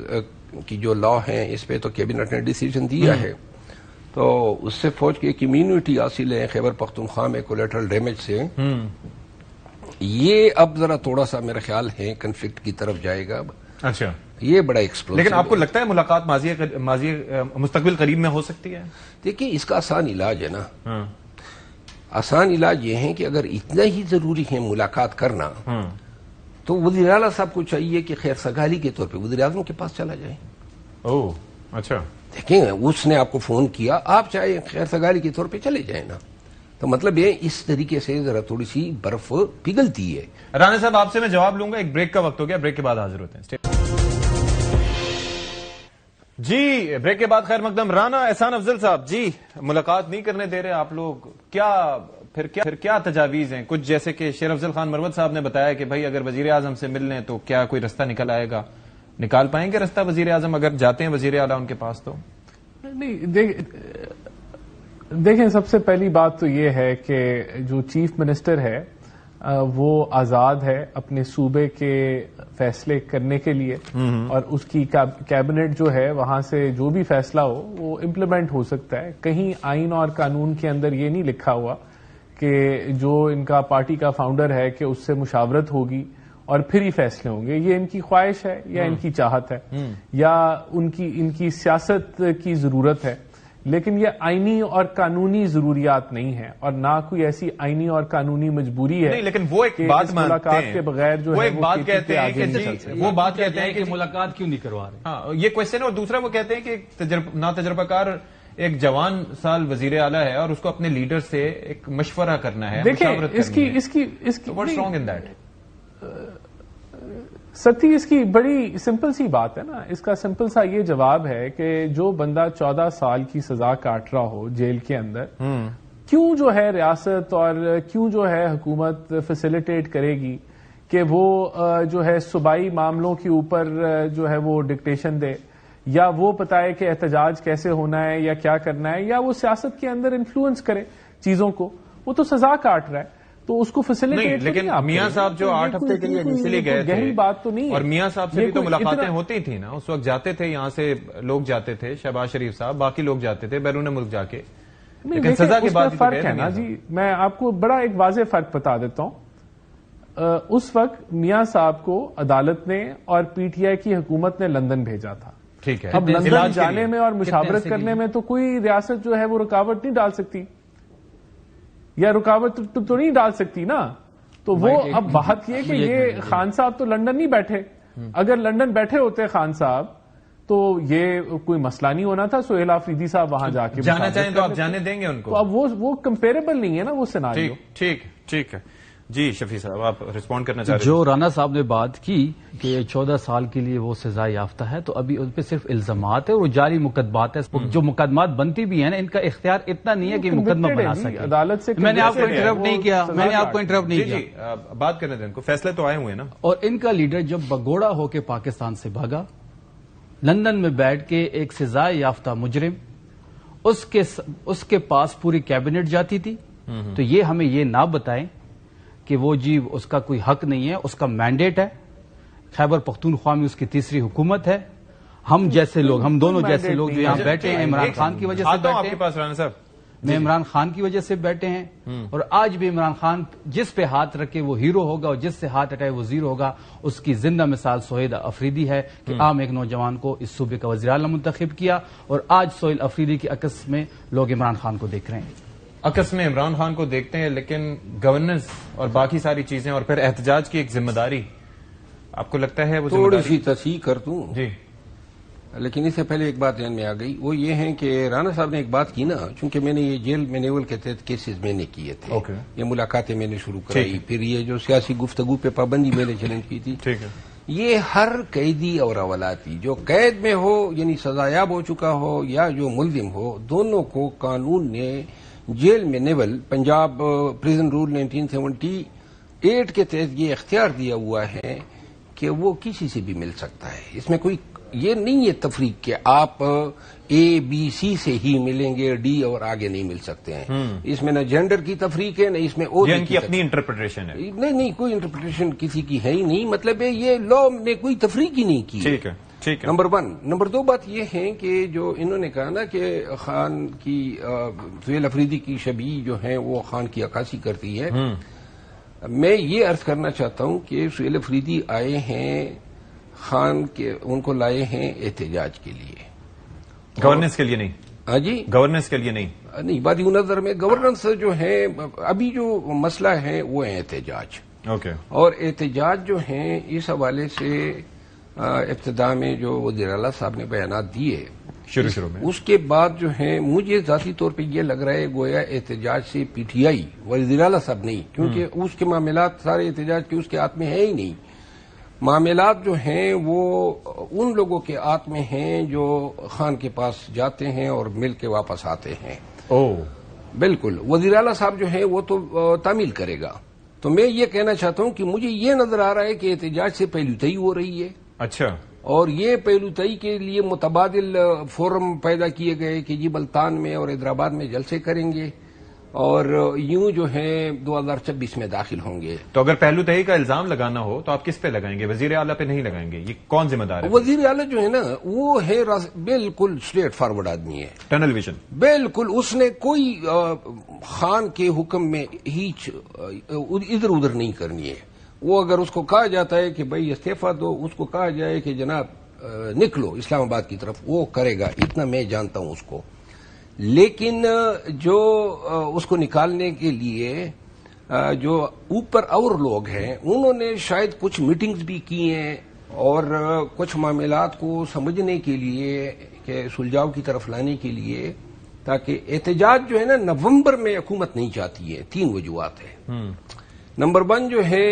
کی جو لا ہے، اس پہ تو کیبنٹ نے ڈیسیجن دیا ہے، تو اس سے فوج کی ایک امیونٹی حاصل ہے خیبر پختونخوا میں کولیٹرل ڈیمیج سے۔ یہ اب ذرا تھوڑا سا میرا خیال ہے کنفلکٹ کی طرف جائے گا۔ اچھا، یہ بڑا ایکسپلوسو۔ لیکن آپ کو لگتا ہے ملاقات مستقبل قریب میں ہو سکتی ہے؟ دیکھیں، اس کا آسان علاج ہے نا، آسان علاج یہ ہے کہ اگر اتنا ہی ضروری ہے ملاقات کرنا، تو وزیر اعلیٰ صاحب کو چاہیے کہ خیر سگالی کے طور پہ وزیر اعظم کے پاس چلا جائے۔ اوہ، اچھا، دیکھیں اس نے آپ کو فون کیا، آپ چاہے خیر سگالی کے طور پہ چلے جائیں نا، تو مطلب یہ اس طریقے سے ذرا تھوڑی سی برف پگھلتی ہے۔ رانا صاحب آپ سے میں جواب لوں گا، ایک بریک کا وقت ہو گیا، بریک کے بعد حاضر ہوتے ہیں۔ جی بریک کے بعد خیر مقدم رانا احسان افضل صاحب، جی ملاقات نہیں کرنے دے رہے آپ لوگ، پھر کیا تجاویز ہیں؟ کچھ جیسے کہ شیر افضل خان مروت صاحب نے بتایا کہ بھائی اگر وزیر اعظم سے مل لیں تو کیا کوئی رستہ نکل آئے گا؟ نکال پائیں گے رستہ وزیر اعظم اگر جاتے ہیں وزیر اعلیٰ ان کے پاس؟ تو نہیں، دیکھیں سب سے پہلی بات تو یہ ہے کہ جو چیف منسٹر ہے وہ آزاد ہے اپنے صوبے کے فیصلے کرنے کے لیے، اور اس کی کیبنٹ جو ہے وہاں سے جو بھی فیصلہ ہو وہ امپلیمنٹ ہو سکتا ہے۔ کہیں آئین اور قانون کے اندر یہ نہیں لکھا ہوا کہ جو ان کا پارٹی کا فاؤنڈر ہے کہ اس سے مشاورت ہوگی اور پھر ہی فیصلے ہوں گے۔ یہ ان کی خواہش ہے یا ان کی چاہت ہے یا ان کی سیاست کی ضرورت ہے، لیکن یہ آئینی اور قانونی ضروریات نہیں ہے، اور نہ کوئی ایسی آئینی اور قانونی مجبوری ہے۔ نہیں، لیکن وہ ایک بات مانتے ہیں کے بغیر جو ہے وہ بات کہتے ہیں کہ ملاقات کیوں نہیں کروا رہے؟ ہاں، یہ کوشچن ہے، اور دوسرا وہ کہتے ہیں کہ ناتجربہ کار ایک جوان سال وزیر اعلیٰ ہے اور اس کو اپنے لیڈر سے ایک مشورہ کرنا ہے، دیکھیں اس کی واٹس رانگ ان دیٹ؟ ستی، اس کی بڑی سمپل سی بات ہے نا، اس کا سمپل سا یہ جواب ہے کہ جو بندہ 14 سال کی سزا کاٹ رہا ہو جیل کے اندر، کیوں جو ہے ریاست اور کیوں جو ہے حکومت فیسیلیٹیٹ کرے گی کہ وہ جو ہے صوبائی معاملوں کے اوپر جو ہے وہ ڈکٹیشن دے، یا وہ بتائے کہ احتجاج کیسے ہونا ہے یا کیا کرنا ہے، یا وہ سیاست کے اندر انفلوئنس کرے چیزوں کو؟ وہ تو سزا کاٹ رہا ہے، تو اس کو فیسیلیٹیٹ، لیکن میاں صاحب جو 8 ہفتے کے لیے اس لیے گئے تھے، گہری بات تو نہیں ہے، اور میاں صاحب سے بھی تو ملاقاتیں ہوتی تھیں نا، اس وقت جاتے تھے، یہاں سے لوگ جاتے تھے، شہباز شریف صاحب، باقی لوگ جاتے تھے بیرون ملک جا کے، لیکن سزا کے بعد فرق ہے نا جی۔ میں آپ کو بڑا ایک واضح فرق بتا دیتا ہوں۔ اس وقت میاں صاحب کو عدالت نے اور پی ٹی آئی کی حکومت نے لندن بھیجا تھا۔ ٹھیک ہے، اب لندن جانے میں اور مشاورت کرنے میں تو کوئی ریاست جو ہے وہ رکاوٹ نہیں ڈال سکتی، یا رکاوٹ تو نہیں ڈال سکتی نا۔ تو وہ اب بات یہ کہ یہ خان صاحب تو لندن نہیں بیٹھے، اگر لندن بیٹھے ہوتے خان صاحب تو یہ کوئی مسئلہ نہیں ہونا تھا، سہیل آفریدی صاحب وہاں جا کے جانا چاہیں تو آپ جانے دیں گے ان کو؟ تو اب وہ کمپیریبل نہیں ہے نا وہ سیناریو۔ ٹھیک ہے جی، شفیع صاحب آپ رسپونڈ کرنا چاہ رہے ہیں؟ جو رانا صاحب نے بات کی کہ 14 سال کے لیے وہ سزا یافتہ ہے، تو ابھی ان پہ صرف الزامات ہے اور جاری مقدمات ہے۔ جو مقدمات بنتی بھی ہیں نا، ان کا اختیار اتنا نہیں ہے کہ مقدمہ بنا سکے۔ عدالت سے میں نے آپ کو انٹرپٹ نہیں کیا، جی بات کرنے دیں ان کو، فیصلے تو آئے ہوئے نا۔ اور ان کا لیڈر جب بگوڑا ہو کے پاکستان سے بھاگا، لندن میں بیٹھ کے ایک سزا یافتہ مجرم، اس کے پاس پوری کیبنٹ جاتی تھی، تو یہ ہمیں یہ نہ بتائیں کہ وہ جی اس کا کوئی حق نہیں ہے، اس کا مینڈیٹ ہے۔ خیبر پختونخوا میں اس کی تیسری حکومت ہے۔ ہم جیسے لوگ، ہم دونوں جیسے لوگ جو یہاں بیٹھے ہیں عمران خان کی وجہ سے بیٹھے ہیں، آپ کے پاس رانا صاحب میں عمران خان کی وجہ سے بیٹھے ہیں، اور آج بھی عمران خان جس پہ ہاتھ رکھے وہ ہیرو ہوگا، اور جس سے ہاتھ ہٹائے وہ زیرو ہوگا۔ اس کی زندہ مثال سہیل آفریدی ہے کہ عام ایک نوجوان کو اس صوبے کا وزیر اعلیٰ منتخب کیا، اور آج سہیل آفریدی کے عکس میں لوگ عمران خان کو دیکھ رہے ہیں۔ عکس میں عمران خان کو دیکھتے ہیں، لیکن گورننس اور باقی ساری چیزیں اور پھر احتجاج کی ایک ذمہ داری، آپ کو لگتا ہے وہ تھوڑی سی تصحیح کر دوں؟ جی لیکن اس سے پہلے ایک بات ذہن میں آ گئی، وہ یہ ہے کہ رانا صاحب نے ایک بات کی نا، چونکہ میں نے یہ جیل مینیول کے تحت کیسز میں نے کیے تھے، یہ ملاقاتیں میں نے شروع کرائی، پھر یہ جو سیاسی گفتگو پہ پابندی میں نے چیلنج کی تھی، یہ ہر قیدی اور اولاتی جو قید میں ہو، یعنی سزایاب ہو چکا ہو یا جو ملزم ہو، دونوں کو قانون نے jail manual Punjab prison rule 1978 کے تحت یہ اختیار دیا ہوا ہے کہ وہ کسی سے بھی مل سکتا ہے۔ اس میں کوئی یہ نہیں ہے تفریق کہ آپ اے بی سی سے ہی ملیں گے، ڈی اور آگے نہیں مل سکتے ہیں۔ اس میں نہ جینڈر کی تفریق ہے، نہ اس میں اور ان کی اپنی انٹرپریٹیشن ہے۔ نہیں، کوئی انٹرپریٹیشن کسی کی ہے ہی نہیں، مطلب ہے یہ لا نے کوئی تفریق ہی نہیں کی۔ ٹھیک ہے نمبر 1۔ نمبر 2 بات یہ ہے کہ جو انہوں نے کہا نا کہ خان کی سہیل افریدی کی شبیہ جو ہے وہ خان کی عکاسی کرتی ہے، میں یہ عرض کرنا چاہتا ہوں کہ سہیل افریدی آئے ہیں خان کے، ان کو لائے ہیں احتجاج کے لیے، گورننس کے لیے نہیں۔ ہاں جی، گورننس کے لیے نہیں بادی نظر میں گورننس جو ہے ابھی جو مسئلہ ہے وہ ہے احتجاج، اور احتجاج جو ہیں اس حوالے سے ابتدا میں جو وزیر اعلیٰ صاحب نے بیانات دیے شروع میں، اس کے بعد جو ہے مجھے ذاتی طور پہ یہ لگ رہا ہے گویا احتجاج سے پی ٹی آئی، وزیر اعلیٰ صاحب نہیں، کیونکہ اس کے معاملات سارے احتجاج کے اس کے ہاتھ میں ہے ہی نہیں، معاملات جو ہیں وہ ان لوگوں کے ہاتھ میں ہیں جو خان کے پاس جاتے ہیں اور مل کے واپس آتے ہیں۔ بالکل، وزیر اعلیٰ صاحب جو ہیں وہ تو تعمیل کرے گا۔ تو میں یہ کہنا چاہتا ہوں کہ مجھے یہ نظر آ رہا ہے کہ احتجاج سے پہلوتئی ہو رہی ہے۔ اچھا، اور یہ پہلوتئی کے لیے متبادل فورم پیدا کیے گئے کہ جی ملتان میں اور حیدرآباد میں جلسے کریں گے اور یوں جو ہے 2026 میں داخل ہوں گے۔ تو اگر پہلوتئی کا الزام لگانا ہو تو آپ کس پہ لگائیں گے؟ وزیر اعلیٰ پہ نہیں لگائیں گے؟ یہ کون ذمہ دار ہے؟ وزیر اعلیٰ جو ہے نا وہ ہے بالکل اسٹریٹ فارورڈ آدمی ہے، ٹنل ویژن، بالکل، اس نے کوئی خان کے حکم میں ہیچ ادھر ادھر نہیں کرنی ہے۔ وہ اگر اس کو کہا جاتا ہے کہ بھائی استعفیٰ دو، اس کو کہا جائے کہ جناب نکلو اسلام آباد کی طرف، وہ کرے گا، اتنا میں جانتا ہوں اس کو۔ لیکن جو اس کو نکالنے کے لیے جو اوپر اور لوگ ہیں انہوں نے شاید کچھ میٹنگز بھی کی ہیں اور کچھ معاملات کو سمجھنے کے لیے کہ سلجھاؤ کی طرف لانے کے لیے، تاکہ احتجاج جو ہے نا نومبر میں حکومت نہیں چاہتی ہے۔ 3 وجوہات ہیں۔ نمبر 1 جو ہے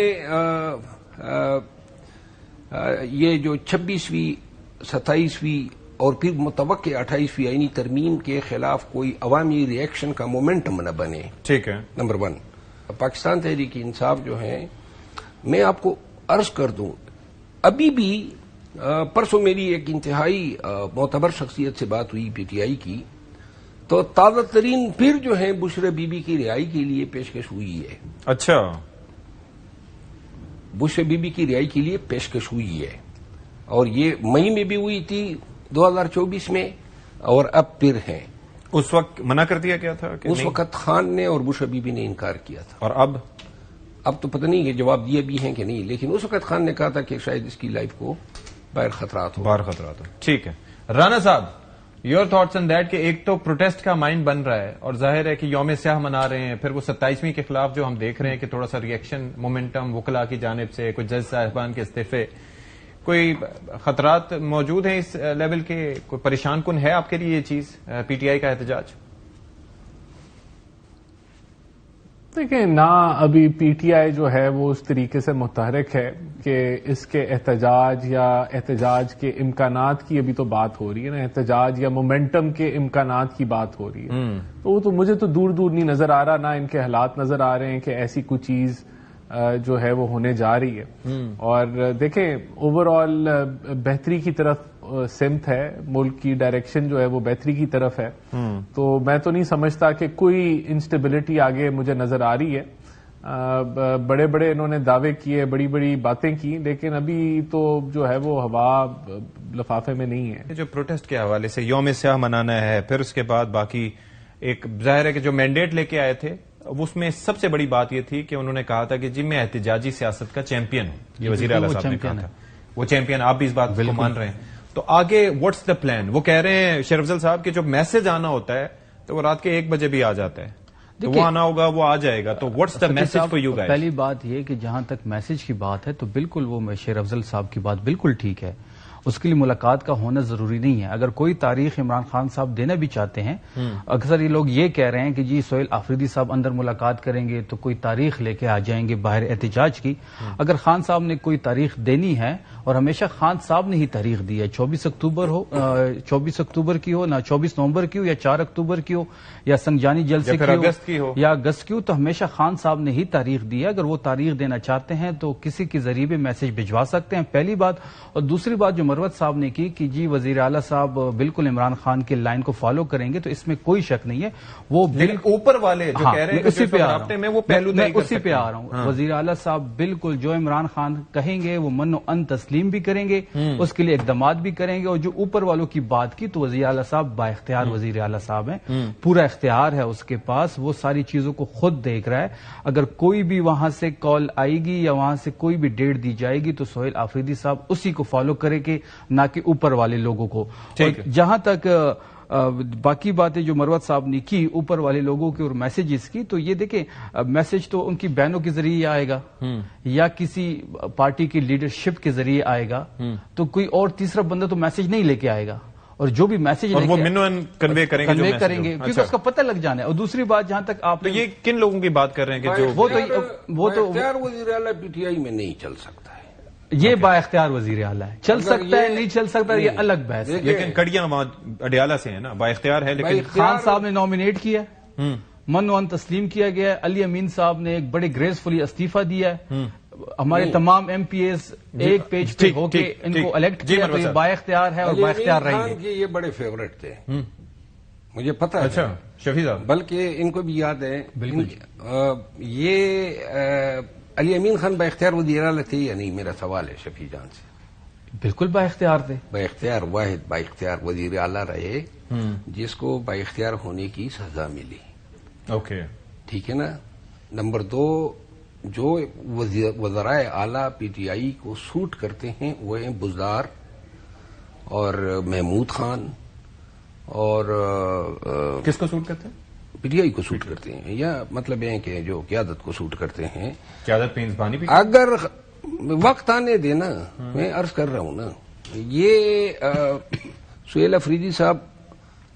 یہ جو 26ویں 27ویں اور پھر متوقع 28ویں آئینی ترمیم کے خلاف کوئی عوامی ری ایکشن کا مومنٹم نہ بنے۔ ٹھیک ہے، نمبر 1۔ پاکستان تحریک انصاف جو ہے، میں آپ کو عرض کر دوں، ابھی بھی پرسوں میری ایک انتہائی معتبر شخصیت سے بات ہوئی پی ٹی آئی کی، تو تازہ ترین پھر جو ہے بشرا بی بی کی رہائی کے لیے پیشکش ہوئی ہے۔ اچھا، بشرا بی بی کی رہائی کے لیے پیشکش ہوئی ہے، اور یہ مئی میں بھی ہوئی تھی 2024 میں، اور اب پھر ہیں۔ اس وقت منع کر دیا گیا تھا کہ اس وقت خان نے اور بشرا بی بی نے انکار کیا تھا، اور اب تو پتہ نہیں کہ جواب دیا بھی ہیں کہ نہیں، لیکن اس وقت خان نے کہا تھا کہ شاید اس کی لائف کو باہر خطرات ہو۔ ٹھیک ہے، رانا صاحب، یور تھاٹس آن دیٹ کہ ایک تو پروٹیسٹ کا مائنڈ بن رہا ہے، اور ظاہر ہے کہ یوم سیاہ منا رہے ہیں، پھر وہ 27ویں کے خلاف جو ہم دیکھ رہے ہیں کہ تھوڑا سا ری ایکشن مومنٹم وکلاء کی جانب سے، کچھ جج صاحبان کے استعفے، کوئی خطرات موجود ہیں اس لیول کے؟ کوئی پریشان کن ہے آپ کے لیے یہ چیز، پی ٹی آئی کا احتجاج؟ دیکھیں، نہ ابھی پی ٹی آئی جو ہے وہ اس طریقے سے متحرک ہے کہ اس کے احتجاج یا احتجاج کے امکانات کی ابھی تو بات ہو رہی ہے نا، احتجاج یا مومنٹم کے امکانات کی بات ہو رہی ہے، تو وہ تو مجھے تو دور دور نہیں نظر آ رہا، نہ ان کے حالات نظر آ رہے ہیں کہ ایسی کوئی چیز جو ہے وہ ہونے جا رہی ہے۔ اور دیکھیں، اوور آل بہتری کی طرف سمت ہے، ملک کی ڈائریکشن جو ہے وہ بہتری کی طرف ہے، تو میں تو نہیں سمجھتا کہ کوئی انسٹیبلٹی آگے مجھے نظر آ رہی ہے۔ بڑے بڑے انہوں نے دعوے کیے، بڑی بڑی باتیں کی، لیکن ابھی تو جو ہے وہ ہوا لفافے میں نہیں ہے۔ جو پروٹیسٹ کے حوالے سے یوم سیاہ منانا ہے، پھر اس کے بعد باقی ایک ظاہر ہے کہ جو مینڈیٹ لے کے آئے تھے اس میں سب سے بڑی بات یہ تھی کہ انہوں نے کہا تھا کہ جی میں احتجاجی سیاست کا چیمپئن ہوں، یہ وزیر اعلیٰ صاحب نے کہا تھا، وہ چیمپئن، آپ بھی اس بات کو مان رہے ہیں۔ تو آگے واٹس دا پلان؟ وہ کہہ رہے ہیں شیر افضل صاحب کہ جو میسج آنا ہوتا ہے تو وہ رات کے 1 بجے بھی آ جاتا ہے، تو وہ آنا ہوگا، وہ آ جائے گا، تو what's the message for you guys? پہلی بات یہ کہ جہاں تک میسج کی بات ہے تو بالکل وہ شیر افضل صاحب کی بات بالکل ٹھیک ہے، اس کے لیے ملاقات کا ہونا ضروری نہیں ہے. اگر کوئی تاریخ عمران خان صاحب دینا بھی چاہتے ہیں, اکثر یہ لوگ یہ کہہ رہے ہیں کہ جی سہیل آفریدی صاحب اندر ملاقات کریں گے تو کوئی تاریخ لے کے آ جائیں گے باہر احتجاج کی. اگر خان صاحب نے کوئی تاریخ دینی ہے, اور ہمیشہ خان صاحب نے ہی تاریخ دی ہے, 24 اکتوبر کی ہو, نہ 24 نومبر کی ہو, یا 4 اکتوبر کی ہو, یا سنجانی جلسے کی ہو, یا اگست کی ہو, تو ہمیشہ خان صاحب نے ہی تاریخ دی ہے. اگر وہ تاریخ دینا چاہتے ہیں تو کسی کے ذریعے بھی میسج بھجوا سکتے ہیں, پہلی بات. اور دوسری بات جو مروت صاحب نے کی کہ جی وزیر اعلیٰ صاحب بالکل عمران خان کے لائن کو فالو کریں گے, تو اس میں کوئی شک نہیں ہے. وہ اوپر والے جو کہہ رہے ہیں اسی پہ آ رہا ہوں. وزیر اعلیٰ صاحب بالکل جو عمران خان کہیں گے وہ من و ان تسلیم بھی کریں گے, اس کے لیے اقدامات بھی کریں گے. اور جو اوپر والوں کی بات کی تو وزیر اعلیٰ صاحب با اختیار وزیر اعلیٰ صاحب ہیں, پورا اختیار ہے اس کے پاس, وہ ساری چیزوں کو خود دیکھ رہا ہے. اگر کوئی بھی وہاں سے کال آئے گی یا وہاں سے کوئی بھی ڈیٹ دی جائے گی تو سہیل آفریدی صاحب اسی کو فالو کرے گے, نہ کہ اوپر والے لوگوں کو. جہاں تک باقی باتیں جو مروت صاحب نے کی اوپر والے لوگوں کے اور میسیجز کی, تو یہ دیکھیں میسج تو ان کی بہنوں کے ذریعے آئے گا یا کسی پارٹی کی لیڈرشپ کے ذریعے آئے گا, تو کوئی اور تیسرا بندہ تو میسج نہیں لے کے آئے گا. اور جو بھی میسج کنوے کریں گے کیونکہ اس کا پتہ لگ جانا ہے. اور دوسری بات جہاں تک آپ یہ کن لوگوں کی بات کر رہے ہیں کہ وہ تو وزیر اعلیٰ پی ٹی آئی میں نہیں چل سکتا ہے, یہ با اختیار وزیر اعلیٰ ہے. چل سکتا ہے نہیں چل سکتا یہ الگ بحث ہے, لیکن کڑیاں اڈیالہ سے ہیں نا, با اختیار ہے. لیکن خان صاحب نے نامینیٹ کیا, من و ان تسلیم کیا گیا. علی امین صاحب نے ایک بڑے گریسفلی استعفیٰ دیا ہے. ہمارے تمام ایم پی ایز ایک پیج پہ ہو کے ان کو الیکٹ کیا, تو یہ با اختیار ہے اور با اختیار رہی ہے. یہ بڑے فیورٹ تھے, مجھے پتا ہے. اچھا شفیع صاحب, بلکہ ان کو بھی یاد ہے یہ علی امین خان با اختیار وزیر اعلیٰ تھے یا نہیں, میرا سوال ہے شفیع جان سے. بالکل با اختیار تھے. با اختیار واحد با اختیار وزیر اعلیٰ رہے جس کو با اختیار ہونے کی سزا ملی. اوکے ٹھیک ہے نا. نمبر 2, جو وزرائے اعلیٰ پی ٹی آئی کو سوٹ کرتے ہیں وہ ہیں بزدار اور محمود خان, اور کس کو سوٹ کرتے ہیں؟ پی ٹی آئی کو سوٹ کرتے ہیں, یا مطلب ہے کہ جو قیادت کو سوٹ کرتے ہیں. قیادت پہ زبانی بھی اگر وقت آنے دینا, میں عرض کر رہا ہوں نا, یہ سہیل آفریدی صاحب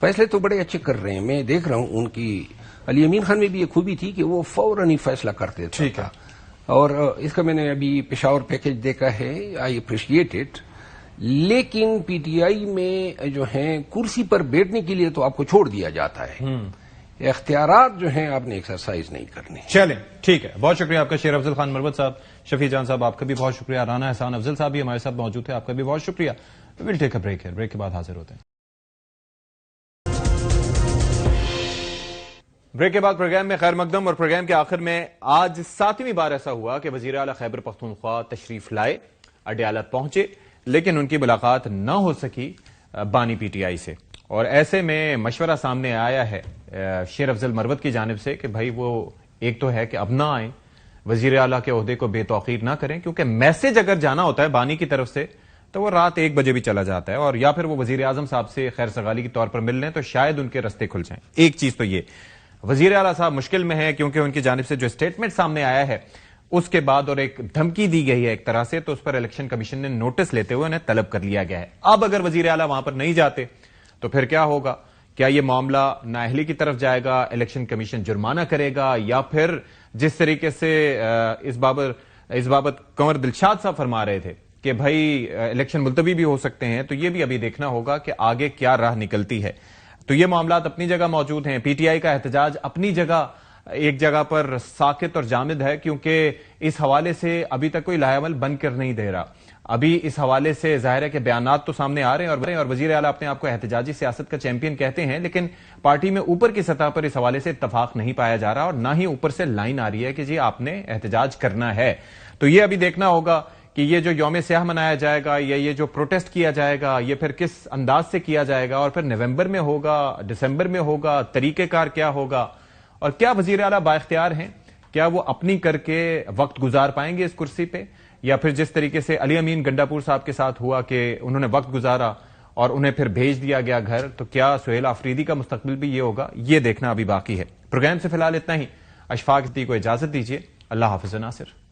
فیصلے تو بڑے اچھے کر رہے ہیں. میں دیکھ رہا ہوں ان کی, علی امین خان میں بھی یہ خوبی تھی کہ وہ فوراً ہی فیصلہ کرتے تھے. ٹھیک ہے, اور اس کا میں نے ابھی پشاور پیکج دیکھا ہے, آئی اپریشیٹ اٹ. لیکن پی ٹی آئی میں جو ہیں کرسی پر بیٹھنے کے لیے تو آپ کو چھوڑ دیا جاتا ہے, اختیارات جو ہیں آپ نے ایکسرسائز نہیں کرنے. چلیں ٹھیک ہے, بہت شکریہ آپ کا شیر افضل خان مروت صاحب. شفیع جان صاحب آپ کا بھی بہت شکریہ. رانا احسان افضل صاحب بھی ہمارے ساتھ موجود تھے, آپ کا بھی بہت شکریہ. ول ٹیک اے بریک ہے, بریک کے بعد حاضر ہوتے ہیں. بریک کے بعد پروگرام میں خیر مقدم, اور پروگرام کے آخر میں آج 7ویں بار ایسا ہوا کہ وزیر اعلیٰ خیبر پختونخوا تشریف لائے, اڈیالہ پہنچے, لیکن ان کی ملاقات نہ ہو سکی بانی پی ٹی آئی سے. اور ایسے میں مشورہ سامنے آیا ہے شیر افضل مروت کی جانب سے کہ بھائی وہ ایک تو ہے کہ اب نہ آئیں, وزیر اعلیٰ کے عہدے کو بے توقیر نہ کریں, کیونکہ میسج اگر جانا ہوتا ہے بانی کی طرف سے تو وہ رات 1 بجے بھی چلا جاتا ہے, اور یا پھر وہ وزیر اعظم صاحب سے خیر سگالی کے طور پر مل لیں تو شاید ان کے رستے کھل جائیں. ایک چیز تو یہ وزیر اعلیٰ صاحب مشکل میں ہے کیونکہ ان کی جانب سے جو اسٹیٹمنٹ سامنے آیا ہے اس کے بعد, اور ایک دھمکی دی گئی ہے ایک طرح سے, تو اس پر الیکشن کمیشن نے نوٹس لیتے ہوئے انہیں طلب کر لیا گیا ہے. اب اگر وزیر اعلیٰ وہاں پر نہیں جاتے تو پھر کیا ہوگا؟ کیا یہ معاملہ نااہلی کی طرف جائے گا, الیکشن کمیشن جرمانہ کرے گا, یا پھر جس طریقے سے اس بابت کنور دلشاد صاحب فرما رہے تھے کہ بھائی الیکشن ملتوی بھی ہو سکتے ہیں, تو یہ بھی ابھی دیکھنا ہوگا کہ آگے کیا راہ نکلتی ہے. تو یہ معاملات اپنی جگہ موجود ہیں, پی ٹی آئی کا احتجاج اپنی جگہ ایک جگہ پر ساکت اور جامد ہے, کیونکہ اس حوالے سے ابھی تک کوئی لاعمل بن کر نہیں دے رہا. ابھی اس حوالے سے ظاہر ہے کہ بیانات تو سامنے آ رہے ہیں, اور وزیر اعلیٰ اپنے آپ کو احتجاجی سیاست کا چیمپئن کہتے ہیں, لیکن پارٹی میں اوپر کی سطح پر اس حوالے سے اتفاق نہیں پایا جا رہا, اور نہ ہی اوپر سے لائن آ رہی ہے کہ جی آپ نے احتجاج کرنا ہے. تو یہ ابھی دیکھنا ہوگا کہ یہ جو یوم سیاہ منایا جائے گا یا یہ جو پروٹیسٹ کیا جائے گا یہ پھر کس انداز سے کیا جائے گا, اور پھر نومبر میں ہوگا, دسمبر میں ہوگا, طریقہ کار کیا ہوگا, اور کیا وزیر اعلیٰ بااختیار ہیں, کیا وہ اپنی کر کے وقت گزار پائیں گے اس کرسی پہ, یا پھر جس طریقے سے علی امین گنڈاپور صاحب کے ساتھ ہوا کہ انہوں نے وقت گزارا اور انہیں پھر بھیج دیا گیا گھر, تو کیا سہیل آفریدی کا مستقبل بھی یہ ہوگا؟ یہ دیکھنا ابھی باقی ہے. پروگرام سے فی الحال اتنا ہی. اشفاق کو اجازت دیجیے. اللہ حافظ. ناصر.